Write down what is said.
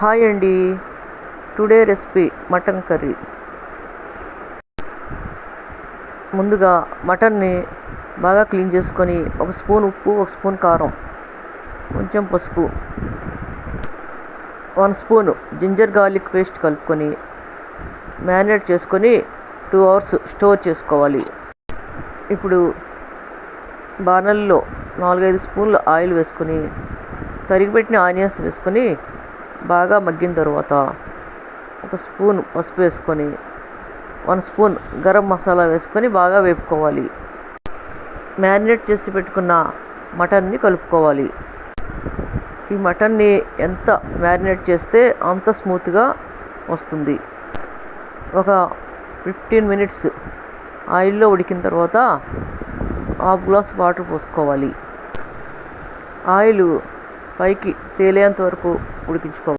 Hi అండి. Today recipe mutton curry. ముందుగా మటన్ని బాగా క్లీన్ చేసుకొని 1 స్పూన్ ఉప్పు, 1 స్పూన్ కారం, కొంచెం పసుపు, 1 స్పూన్ జింజర్ గార్లిక్ పేస్ట్ కలుపుకొని మ్యారినేట్ చేసుకొని 2 అవర్స్ స్టోర్ చేసుకోవాలి. ఇప్పుడు బాణలిలో 4-5 స్పూన్ల ఆయిల్ వేసుకొని తరిగిపెట్టిన ఆనియన్స్ వేసుకొని బాగా మగ్గిన తర్వాత 1 స్పూన్ పసుపు వేసుకొని 1 స్పూన్ గరం మసాలా వేసుకొని బాగా వేపుకోవాలి. మ్యారినేట్ చేసి పెట్టుకున్న మటన్ని కలుపుకోవాలి. ఈ మటన్ని ఎంత మ్యారినేట్ చేస్తే అంత స్మూత్గా వస్తుంది. ఒక 15 మినిట్స్ ఆయిల్లో ఉడికిన తర్వాత 1/2 గ్లాస్ వాటర్ పోసుకోవాలి. ఆయిల్ పైకి తేలేంత వరకు ఉడికించుకోవాలి.